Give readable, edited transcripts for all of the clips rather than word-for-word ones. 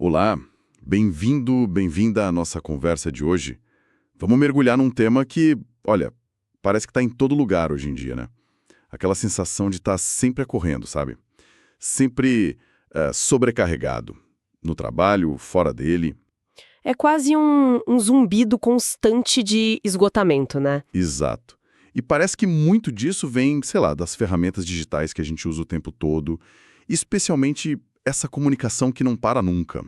Olá, bem-vindo, bem-vinda à nossa conversa de hoje. Vamos mergulhar num tema que, olha, parece que está em todo lugar hoje em dia, né? Aquela sensação de estar sempre correndo, sabe? Sempre sobrecarregado. No trabalho, fora dele. É quase um zumbido constante de esgotamento, né? Exato. E parece que muito disso vem, sei lá, das ferramentas digitais que a gente usa o tempo todo, especialmente essa comunicação que não para nunca.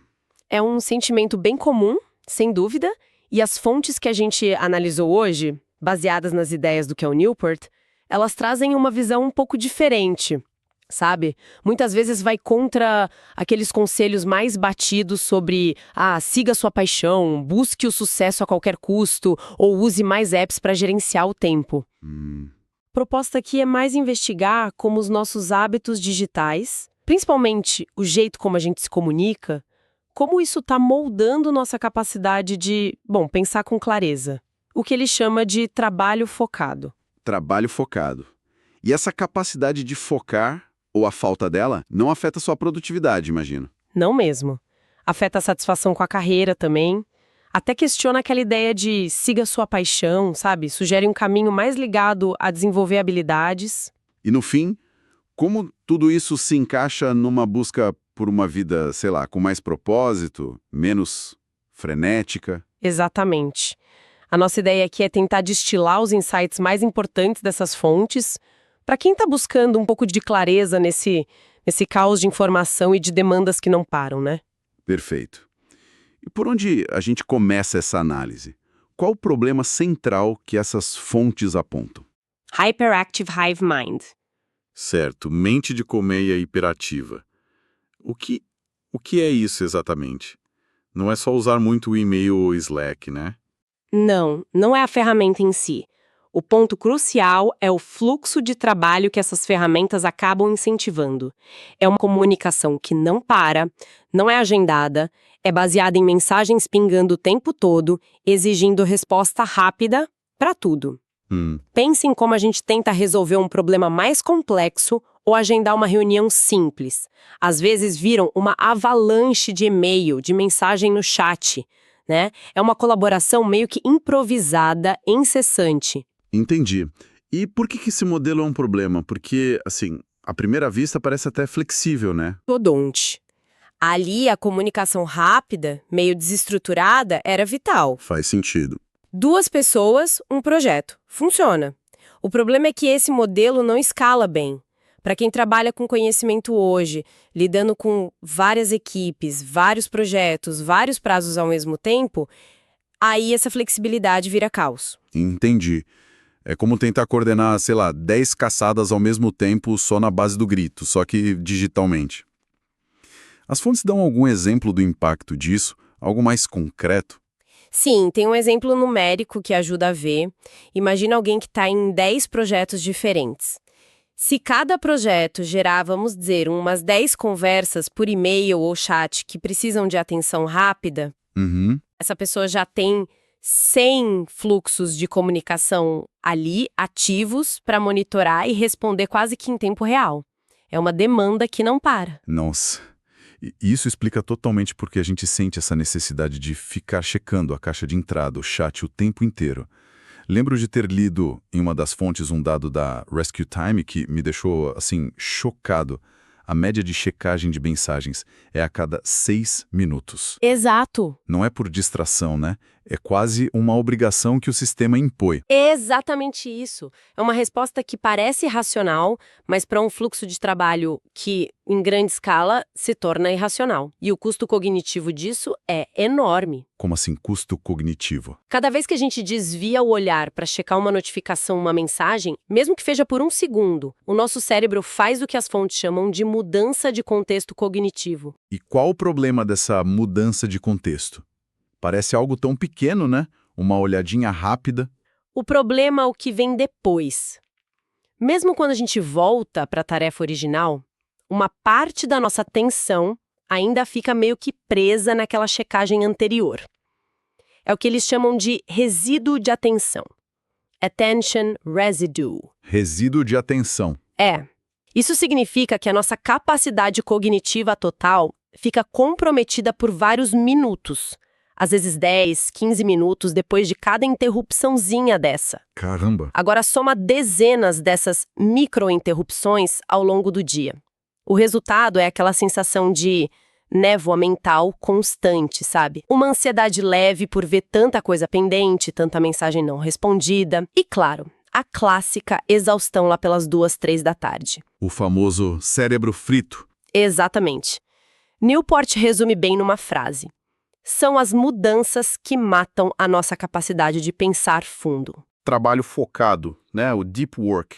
É um sentimento bem comum, sem dúvida, e as fontes que a gente analisou hoje, baseadas nas ideias do Cal Newport, elas trazem uma visão um pouco diferente, sabe? Muitas vezes vai contra aqueles conselhos mais batidos sobre, siga sua paixão, busque o sucesso a qualquer custo, ou use mais apps para gerenciar o tempo. A proposta aqui é mais investigar como os nossos hábitos digitais, principalmente o jeito como a gente se comunica, como isso está moldando nossa capacidade de, pensar com clareza. O que ele chama de trabalho focado. Trabalho focado. E essa capacidade de focar, ou a falta dela, não afeta sua produtividade, imagino. Não mesmo. Afeta a satisfação com a carreira também. Até questiona aquela ideia de siga sua paixão, sabe? Sugere um caminho mais ligado a desenvolver habilidades. E no fim, como tudo isso se encaixa numa busca por uma vida, sei lá, com mais propósito, menos frenética? Exatamente. A nossa ideia aqui é tentar destilar os insights mais importantes dessas fontes para quem está buscando um pouco de clareza nesse caos de informação e de demandas que não param, né? Perfeito. E por onde a gente começa essa análise? Qual o problema central que essas fontes apontam? Hyperactive Hive Mind. Certo, mente de colmeia hiperativa. O que é isso exatamente? Não é só usar muito o e-mail ou Slack, né? Não é a ferramenta em si. O ponto crucial é o fluxo de trabalho que essas ferramentas acabam incentivando. É uma comunicação que não para, não é agendada, é baseada em mensagens pingando o tempo todo, exigindo resposta rápida para tudo. Pense em como a gente tenta resolver um problema mais complexo ou agendar uma reunião simples. Às vezes viram uma avalanche de e-mail, de mensagem no chat, né? É uma colaboração meio que improvisada, incessante. Entendi. E por que esse modelo é um problema? Porque, assim, à primeira vista parece até flexível, né? Todonte. Ali, a comunicação rápida, meio desestruturada, era vital. Faz sentido. 2 pessoas, um projeto. Funciona. O problema é que esse modelo não escala bem. Para quem trabalha com conhecimento hoje, lidando com várias equipes, vários projetos, vários prazos ao mesmo tempo, aí essa flexibilidade vira caos. Entendi. É como tentar coordenar, sei lá, 10 caçadas ao mesmo tempo só na base do grito, só que digitalmente. As fontes dão algum exemplo do impacto disso? Algo mais concreto? Sim, tem um exemplo numérico que ajuda a ver. Imagina alguém que está em 10 projetos diferentes. Se cada projeto gerar, vamos dizer, umas 10 conversas por e-mail ou chat que precisam de atenção rápida, essa pessoa já tem 100 fluxos de comunicação ali, ativos, para monitorar e responder quase que em tempo real. É uma demanda que não para. Nossa. E isso explica totalmente porque a gente sente essa necessidade de ficar checando a caixa de entrada, o chat, o tempo inteiro. Lembro de ter lido em uma das fontes um dado da Rescue Time que me deixou, assim, chocado. A média de checagem de mensagens é a cada 6 minutos. Exato. Não é por distração, né? É quase uma obrigação que o sistema impõe. Exatamente isso. É uma resposta que parece racional, mas para um fluxo de trabalho que, em grande escala, se torna irracional. E o custo cognitivo disso é enorme. Como assim, custo cognitivo? Cada vez que a gente desvia o olhar para checar uma notificação, uma mensagem, mesmo que seja por 1 segundo, o nosso cérebro faz o que as fontes chamam de mudança de contexto cognitivo. E qual o problema dessa mudança de contexto? Parece algo tão pequeno, né? Uma olhadinha rápida. O problema é o que vem depois. Mesmo quando a gente volta para a tarefa original, uma parte da nossa atenção ainda fica meio que presa naquela checagem anterior. É o que eles chamam de resíduo de atenção. Attention residue. Resíduo de atenção. Isso significa que a nossa capacidade cognitiva total fica comprometida por vários minutos. Às vezes 10, 15 minutos depois de cada interrupçãozinha dessa. Caramba! Agora soma dezenas dessas microinterrupções ao longo do dia. O resultado é aquela sensação de névoa mental constante, sabe? Uma ansiedade leve por ver tanta coisa pendente, tanta mensagem não respondida. E, claro, a clássica exaustão lá pelas 2, 3 da tarde. O famoso cérebro frito. Exatamente. Newport resume bem numa frase. São as mudanças que matam a nossa capacidade de pensar fundo. Trabalho focado, né? O deep work.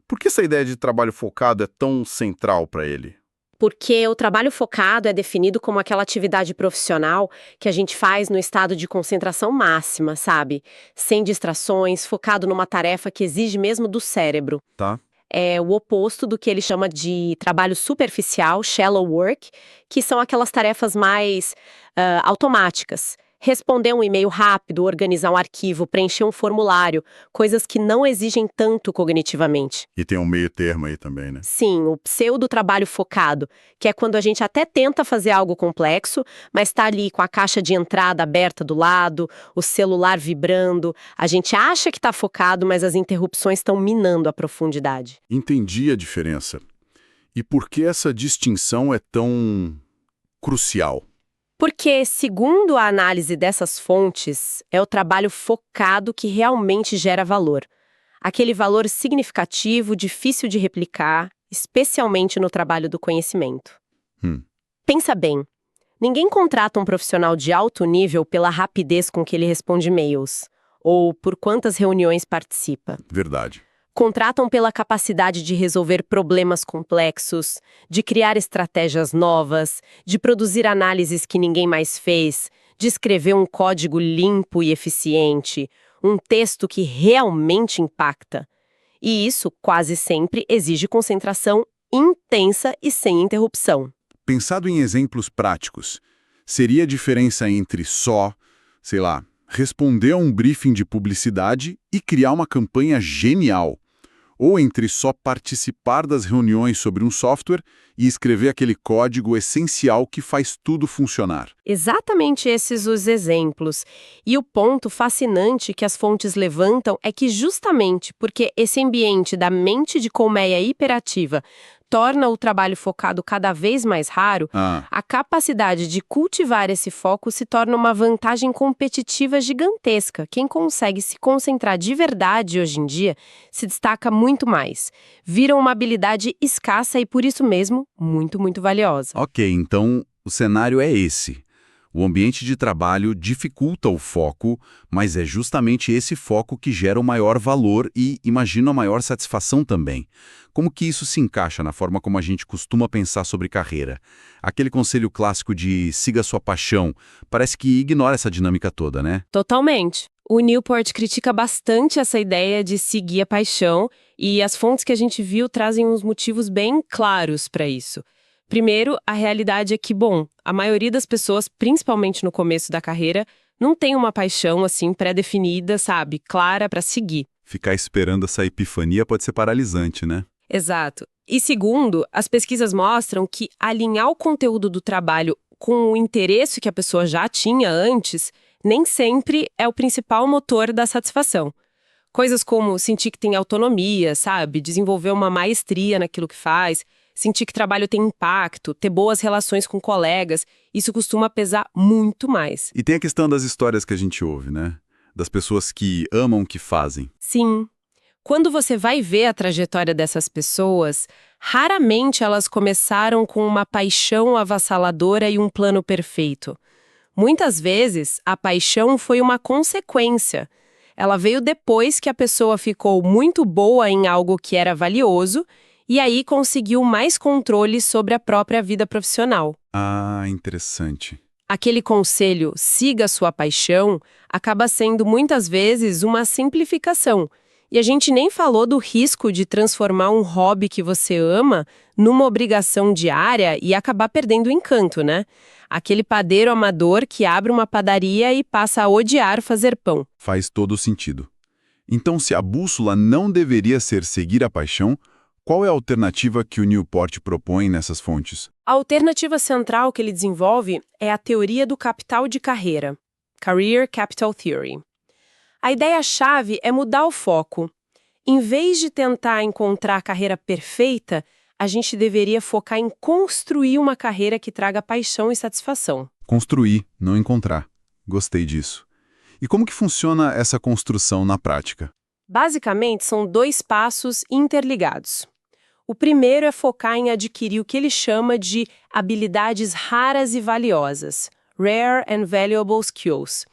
Por que essa ideia de trabalho focado é tão central para ele? Porque o trabalho focado é definido como aquela atividade profissional que a gente faz no estado de concentração máxima, sabe? Sem distrações, focado numa tarefa que exige mesmo do cérebro. Tá? É o oposto do que ele chama de trabalho superficial, shallow work, que são aquelas tarefas mais automáticas. Responder um e-mail rápido, organizar um arquivo, preencher um formulário, coisas que não exigem tanto cognitivamente. E tem um meio termo aí também, né? Sim, o pseudo-trabalho focado, que é quando a gente até tenta fazer algo complexo, mas está ali com a caixa de entrada aberta do lado, o celular vibrando, a gente acha que está focado, mas as interrupções estão minando a profundidade. Entendi a diferença. E por que essa distinção é tão crucial? Porque, segundo a análise dessas fontes, é o trabalho focado que realmente gera valor. Aquele valor significativo, difícil de replicar, especialmente no trabalho do conhecimento. Pensa bem, ninguém contrata um profissional de alto nível pela rapidez com que ele responde e-mails, ou por quantas reuniões participa. Verdade. Contratam pela capacidade de resolver problemas complexos, de criar estratégias novas, de produzir análises que ninguém mais fez, de escrever um código limpo e eficiente, um texto que realmente impacta. E isso quase sempre exige concentração intensa e sem interrupção. Pensado em exemplos práticos, seria a diferença entre só, sei lá, responder a um briefing de publicidade e criar uma campanha genial, ou entre só participar das reuniões sobre um software e escrever aquele código essencial que faz tudo funcionar. Exatamente esses os exemplos. E o ponto fascinante que as fontes levantam é que justamente porque esse ambiente da mente de colmeia hiperativa torna o trabalho focado cada vez mais raro, a capacidade de cultivar esse foco se torna uma vantagem competitiva gigantesca. Quem consegue se concentrar de verdade hoje em dia se destaca muito mais. Vira uma habilidade escassa e, por isso mesmo, muito, muito valiosa. Ok, então o cenário é esse. O ambiente de trabalho dificulta o foco, mas é justamente esse foco que gera o maior valor e, imagino, a maior satisfação também. Como que isso se encaixa na forma como a gente costuma pensar sobre carreira? Aquele conselho clássico de siga sua paixão, parece que ignora essa dinâmica toda, né? Totalmente. O Newport critica bastante essa ideia de seguir a paixão e as fontes que a gente viu trazem uns motivos bem claros para isso. Primeiro, a realidade é que, bom, a maioria das pessoas, principalmente no começo da carreira, não tem uma paixão assim pré-definida, sabe, clara para seguir. Ficar esperando essa epifania pode ser paralisante, né? Exato. E segundo, as pesquisas mostram que alinhar o conteúdo do trabalho com o interesse que a pessoa já tinha antes, nem sempre é o principal motor da satisfação. Coisas como sentir que tem autonomia, sabe, desenvolver uma maestria naquilo que faz, sentir que trabalho tem impacto, ter boas relações com colegas, isso costuma pesar muito mais. E tem a questão das histórias que a gente ouve, né? Das pessoas que amam o que fazem. Sim. Quando você vai ver a trajetória dessas pessoas, raramente elas começaram com uma paixão avassaladora e um plano perfeito. Muitas vezes, a paixão foi uma consequência. Ela veio depois que a pessoa ficou muito boa em algo que era valioso e aí conseguiu mais controle sobre a própria vida profissional. Ah, interessante. Aquele conselho, siga sua paixão, acaba sendo muitas vezes uma simplificação. E a gente nem falou do risco de transformar um hobby que você ama numa obrigação diária e acabar perdendo o encanto, né? Aquele padeiro amador que abre uma padaria e passa a odiar fazer pão. Faz todo sentido. Então, se a bússola não deveria ser seguir a paixão, Qual é a alternativa que o Newport propõe nessas fontes? A alternativa central que ele desenvolve é a teoria do capital de carreira, Career Capital Theory. A ideia-chave é mudar o foco. Em vez de tentar encontrar a carreira perfeita, a gente deveria focar em construir uma carreira que traga paixão e satisfação. Construir, não encontrar. Gostei disso. E como que funciona essa construção na prática? Basicamente, são 2 passos interligados. O primeiro é focar em adquirir o que ele chama de habilidades raras e valiosas, Rare and Valuable Skills.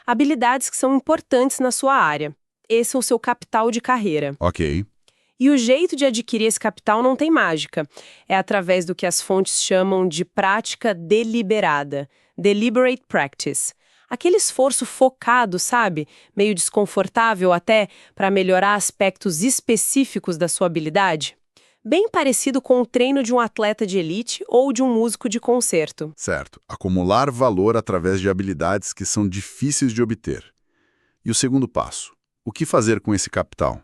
Habilidades que são importantes na sua área. Esse é o seu capital de carreira. Ok. E o jeito de adquirir esse capital não tem mágica. É através do que as fontes chamam de prática deliberada, deliberate practice. Aquele esforço focado, sabe? Meio desconfortável até, para melhorar aspectos específicos da sua habilidade. Bem parecido com o treino de um atleta de elite ou de um músico de concerto. Certo. Acumular valor através de habilidades que são difíceis de obter. E o segundo passo? O que fazer com esse capital?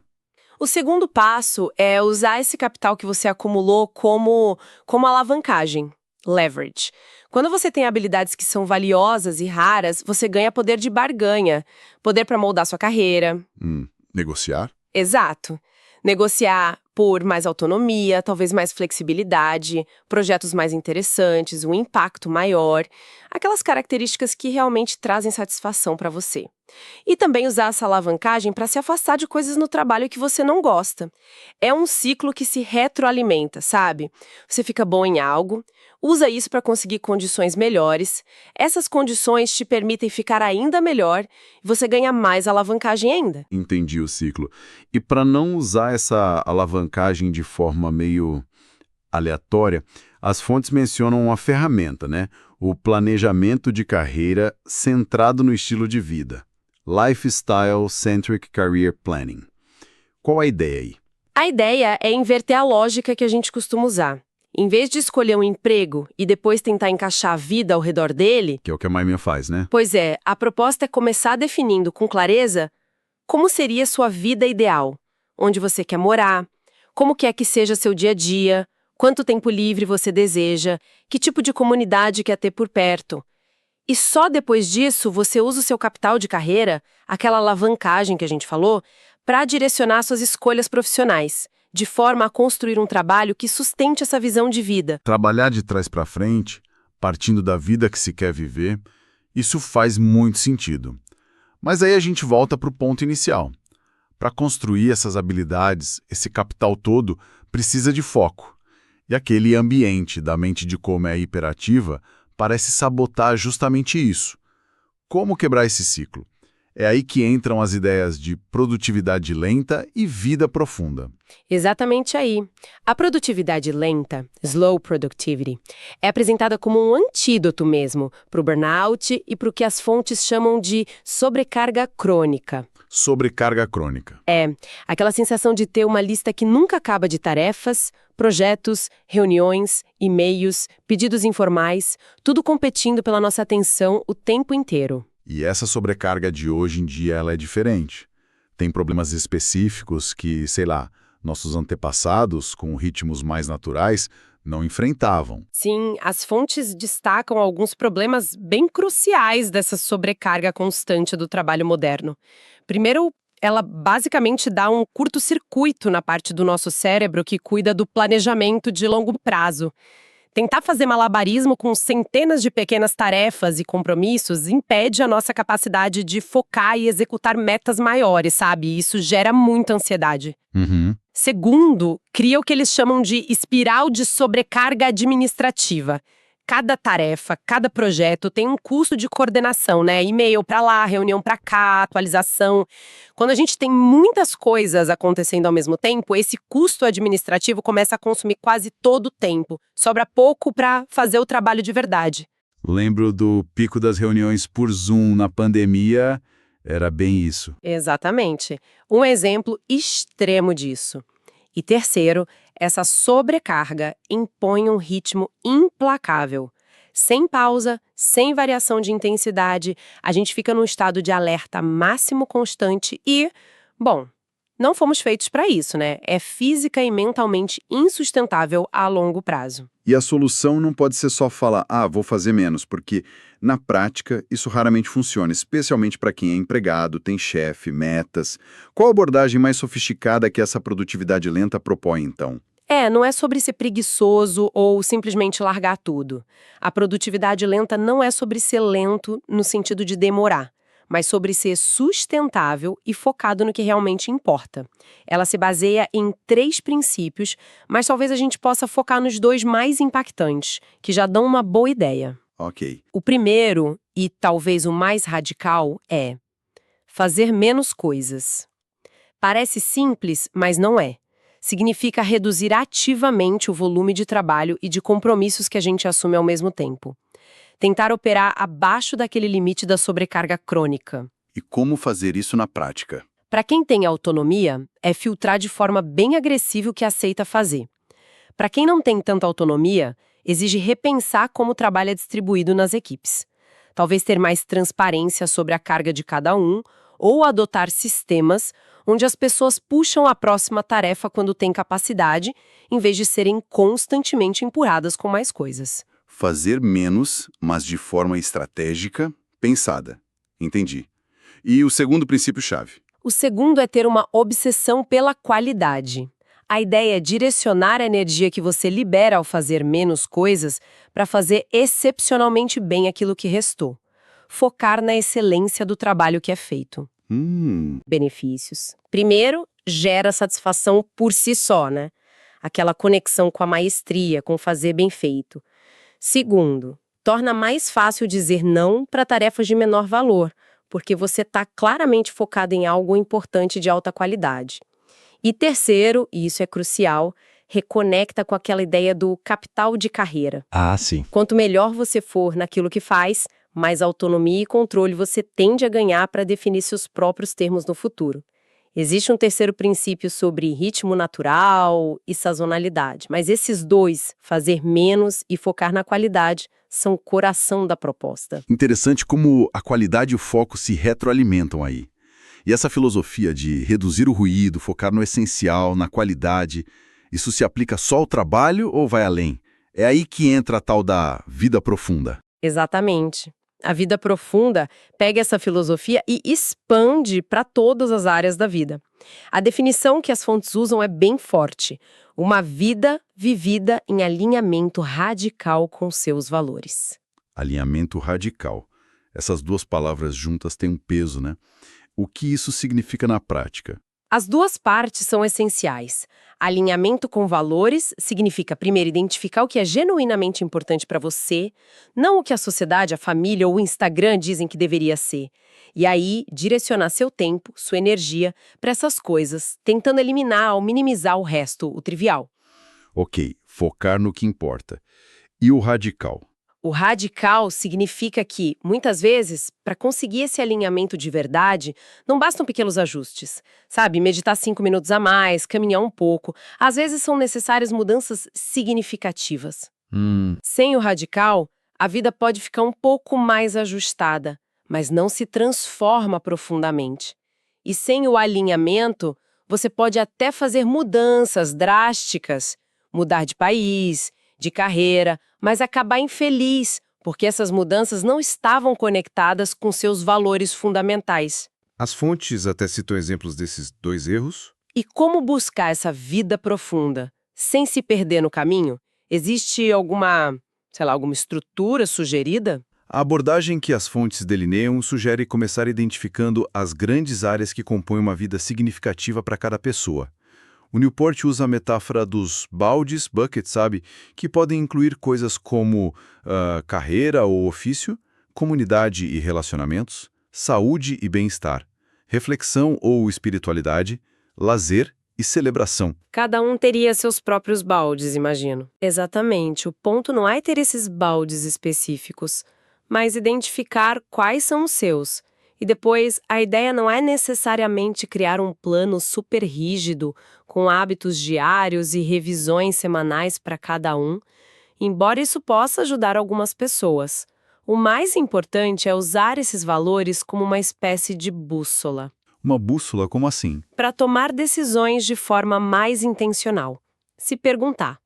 O segundo passo é usar esse capital que você acumulou como alavancagem, leverage. Quando você tem habilidades que são valiosas e raras, você ganha poder de barganha, poder para moldar sua carreira. Negociar? Exato. Negociar por mais autonomia, talvez mais flexibilidade, projetos mais interessantes, um impacto maior, aquelas características que realmente trazem satisfação para você. E também usar essa alavancagem para se afastar de coisas no trabalho que você não gosta. É um ciclo que se retroalimenta, sabe? Você fica bom em algo, usa isso para conseguir condições melhores, essas condições te permitem ficar ainda melhor e você ganha mais alavancagem ainda. Entendi o ciclo. E para não usar essa alavancagem de forma meio aleatória, as fontes mencionam uma ferramenta, né? O planejamento de carreira centrado no estilo de vida. Lifestyle Centric Career Planning. Qual a ideia aí? A ideia é inverter a lógica que a gente costuma usar. Em vez de escolher um emprego e depois tentar encaixar a vida ao redor dele, Que é o que a Maiminha faz, né? pois é, a proposta é começar definindo com clareza como seria sua vida ideal, onde você quer morar, como quer que seja seu dia a dia, quanto tempo livre você deseja, que tipo de comunidade quer ter por perto. E só depois disso você usa o seu capital de carreira, aquela alavancagem que a gente falou, para direcionar suas escolhas profissionais, de forma a construir um trabalho que sustente essa visão de vida. Trabalhar de trás para frente, partindo da vida que se quer viver, isso faz muito sentido. Mas aí a gente volta para o ponto inicial. Para construir essas habilidades, esse capital todo precisa de foco. E aquele ambiente da mente de como é hiperativa parece sabotar justamente isso. Como quebrar esse ciclo? É aí que entram as ideias de produtividade lenta e vida profunda. Exatamente aí. A produtividade lenta, slow productivity, é apresentada como um antídoto mesmo para o burnout e para o que as fontes chamam de sobrecarga crônica. Sobrecarga crônica. É, aquela sensação de ter uma lista que nunca acaba de tarefas, projetos, reuniões, e-mails, pedidos informais, tudo competindo pela nossa atenção o tempo inteiro. E essa sobrecarga de hoje em dia ela é diferente. Tem problemas específicos que, sei lá, nossos antepassados, com ritmos mais naturais, não enfrentavam. Sim, as fontes destacam alguns problemas bem cruciais dessa sobrecarga constante do trabalho moderno. Primeiro, ela basicamente dá um curto-circuito na parte do nosso cérebro que cuida do planejamento de longo prazo. Tentar fazer malabarismo com centenas de pequenas tarefas e compromissos impede a nossa capacidade de focar e executar metas maiores, sabe? Isso gera muita ansiedade. Segundo, cria o que eles chamam de espiral de sobrecarga administrativa. Cada tarefa, cada projeto tem um custo de coordenação, né? E-mail pra lá, reunião pra cá, atualização. Quando a gente tem muitas coisas acontecendo ao mesmo tempo, esse custo administrativo começa a consumir quase todo o tempo. Sobra pouco pra fazer o trabalho de verdade. Lembro do pico das reuniões por Zoom na pandemia, era bem isso. Exatamente. Um exemplo extremo disso. E terceiro, essa sobrecarga impõe um ritmo implacável. Sem pausa, sem variação de intensidade, a gente fica num estado de alerta máximo constante e, bom, Não fomos feitos para isso, né? É física e mentalmente insustentável a longo prazo. E a solução não pode ser só falar, vou fazer menos, porque na prática isso raramente funciona, especialmente para quem é empregado, tem chefe, metas. Qual a abordagem mais sofisticada que essa produtividade lenta propõe, então? Não é sobre ser preguiçoso ou simplesmente largar tudo. A produtividade lenta não é sobre ser lento no sentido de demorar, mas sobre ser sustentável e focado no que realmente importa. Ela se baseia em 3 princípios, mas talvez a gente possa focar nos 2 mais impactantes, que já dão uma boa ideia. Ok. O primeiro, e talvez o mais radical, é fazer menos coisas. Parece simples, mas não é. Significa reduzir ativamente o volume de trabalho e de compromissos que a gente assume ao mesmo tempo. Tentar operar abaixo daquele limite da sobrecarga crônica. E como fazer isso na prática? Para quem tem autonomia, é filtrar de forma bem agressiva o que aceita fazer. Para quem não tem tanta autonomia, exige repensar como o trabalho é distribuído nas equipes. Talvez ter mais transparência sobre a carga de cada um, ou adotar sistemas onde as pessoas puxam a próxima tarefa quando têm capacidade, em vez de serem constantemente empurradas com mais coisas. Fazer menos, mas de forma estratégica, pensada. Entendi. E o segundo princípio-chave? O segundo é ter uma obsessão pela qualidade. A ideia é direcionar a energia que você libera ao fazer menos coisas para fazer excepcionalmente bem aquilo que restou. Focar na excelência do trabalho que é feito. Benefícios. Primeiro, gera satisfação por si só, né? Aquela conexão com a maestria, com fazer bem feito. Segundo, torna mais fácil dizer não para tarefas de menor valor, porque você está claramente focado em algo importante de alta qualidade. E terceiro, e isso é crucial, reconecta com aquela ideia do capital de carreira. Sim. Quanto melhor você for naquilo que faz, mais autonomia e controle você tende a ganhar para definir seus próprios termos no futuro. Existe um terceiro princípio sobre ritmo natural e sazonalidade, mas esses 2, fazer menos e focar na qualidade, são o coração da proposta. Interessante como a qualidade e o foco se retroalimentam aí. E essa filosofia de reduzir o ruído, focar no essencial, na qualidade, isso se aplica só ao trabalho ou vai além? É aí que entra a tal da vida profunda. Exatamente. A vida profunda pega essa filosofia e expande para todas as áreas da vida. A definição que as fontes usam é bem forte. Uma vida vivida em alinhamento radical com seus valores. Alinhamento radical. Essas 2 palavras juntas têm um peso, né? O que isso significa na prática? As 2 partes são essenciais. Alinhamento com valores significa, primeiro, identificar o que é genuinamente importante para você, não o que a sociedade, a família ou o Instagram dizem que deveria ser. E aí, direcionar seu tempo, sua energia para essas coisas, tentando eliminar ou minimizar o resto, o trivial. Ok, focar no que importa. E o radical? O radical significa que, muitas vezes, para conseguir esse alinhamento de verdade, não bastam pequenos ajustes. Sabe, meditar 5 minutos a mais, caminhar um pouco. Às vezes são necessárias mudanças significativas. Sem o radical, a vida pode ficar um pouco mais ajustada, mas não se transforma profundamente. E sem o alinhamento, você pode até fazer mudanças drásticas, mudar de país, de carreira, mas acabar infeliz, porque essas mudanças não estavam conectadas com seus valores fundamentais. As fontes até citam exemplos desses 2 erros. E como buscar essa vida profunda, sem se perder no caminho? Existe alguma estrutura sugerida? A abordagem que as fontes delineiam sugere começar identificando as grandes áreas que compõem uma vida significativa para cada pessoa. O Newport usa a metáfora dos baldes, buckets, sabe? Que podem incluir coisas como carreira ou ofício, comunidade e relacionamentos, saúde e bem-estar, reflexão ou espiritualidade, lazer e celebração. Cada um teria seus próprios baldes, imagino. Exatamente. O ponto não é ter esses baldes específicos, mas identificar quais são os seus. E depois, a ideia não é necessariamente criar um plano super rígido, com hábitos diários e revisões semanais para cada um, embora isso possa ajudar algumas pessoas. O mais importante é usar esses valores como uma espécie de bússola. Uma bússola, como assim? Para tomar decisões de forma mais intencional. Se perguntar: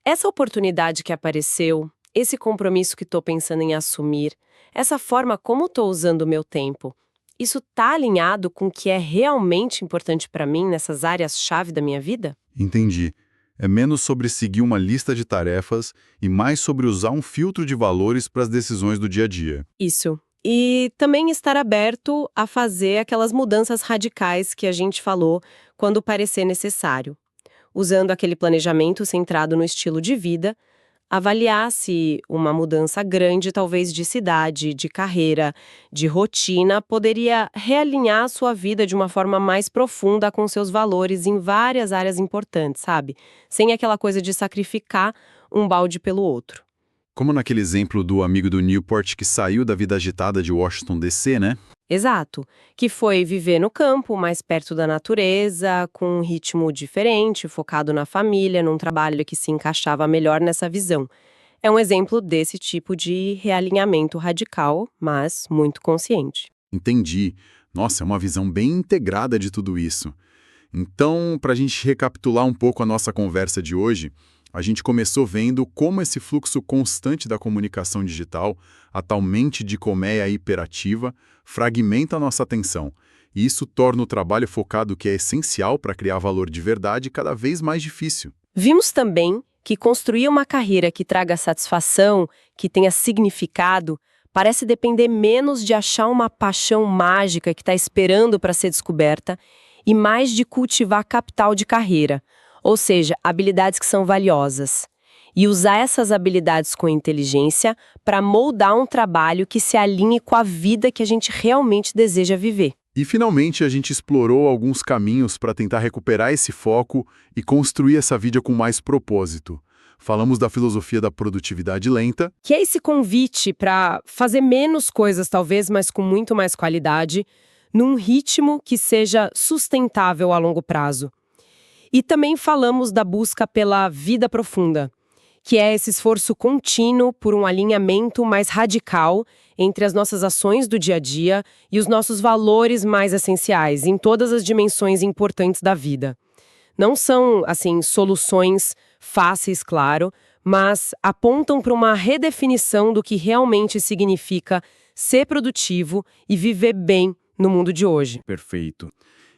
essa oportunidade que apareceu, esse compromisso que estou pensando em assumir, essa forma como estou usando o meu tempo, isso está alinhado com o que é realmente importante para mim nessas áreas-chave da minha vida? Entendi. É menos sobre seguir uma lista de tarefas e mais sobre usar um filtro de valores para as decisões do dia a dia. Isso. E também estar aberto a fazer aquelas mudanças radicais que a gente falou quando parecer necessário. Usando aquele planejamento centrado no estilo de vida, avaliar se uma mudança grande, talvez de cidade, de carreira, de rotina, poderia realinhar a sua vida de uma forma mais profunda com seus valores em várias áreas importantes, sabe? Sem aquela coisa de sacrificar um balde pelo outro. Como naquele exemplo do amigo do Newport que saiu da vida agitada de Washington, D.C., né? Exato, que foi viver no campo, mais perto da natureza, com um ritmo diferente, focado na família, num trabalho que se encaixava melhor nessa visão. É um exemplo desse tipo de realinhamento radical, mas muito consciente. Entendi. Nossa, é uma visão bem integrada de tudo isso. Então, para a gente recapitular um pouco a nossa conversa de hoje, a gente começou vendo como esse fluxo constante da comunicação digital, a tal mente de colmeia hiperativa, fragmenta a nossa atenção. E isso torna o trabalho focado, que é essencial para criar valor de verdade, cada vez mais difícil. Vimos também que construir uma carreira que traga satisfação, que tenha significado, parece depender menos de achar uma paixão mágica que está esperando para ser descoberta e mais de cultivar capital de carreira, ou seja, habilidades que são valiosas. E usar essas habilidades com inteligência para moldar um trabalho que se alinhe com a vida que a gente realmente deseja viver. E, finalmente, a gente explorou alguns caminhos para tentar recuperar esse foco e construir essa vida com mais propósito. Falamos da filosofia da produtividade lenta, Que é esse convite para fazer menos coisas, talvez, mas com muito mais qualidade, num ritmo que seja sustentável a longo prazo. E também falamos da busca pela vida profunda, que é esse esforço contínuo por um alinhamento mais radical entre as nossas ações do dia a dia e os nossos valores mais essenciais, em todas as dimensões importantes da vida. Não são, assim, soluções fáceis, claro, mas apontam para uma redefinição do que realmente significa ser produtivo e viver bem no mundo de hoje. Perfeito.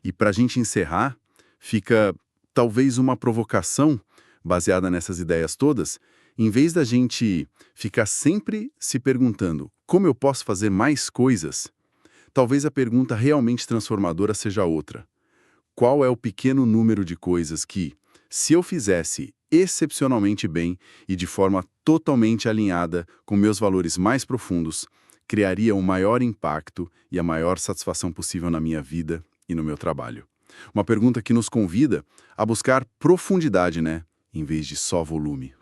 E para a gente encerrar, fica talvez uma provocação baseada nessas ideias todas, em vez da gente ficar sempre se perguntando como eu posso fazer mais coisas, talvez a pergunta realmente transformadora seja outra. Qual é o pequeno número de coisas que, se eu fizesse excepcionalmente bem e de forma totalmente alinhada com meus valores mais profundos, criaria o maior impacto e a maior satisfação possível na minha vida e no meu trabalho? Uma pergunta que nos convida a buscar profundidade, né? Em vez de só volume.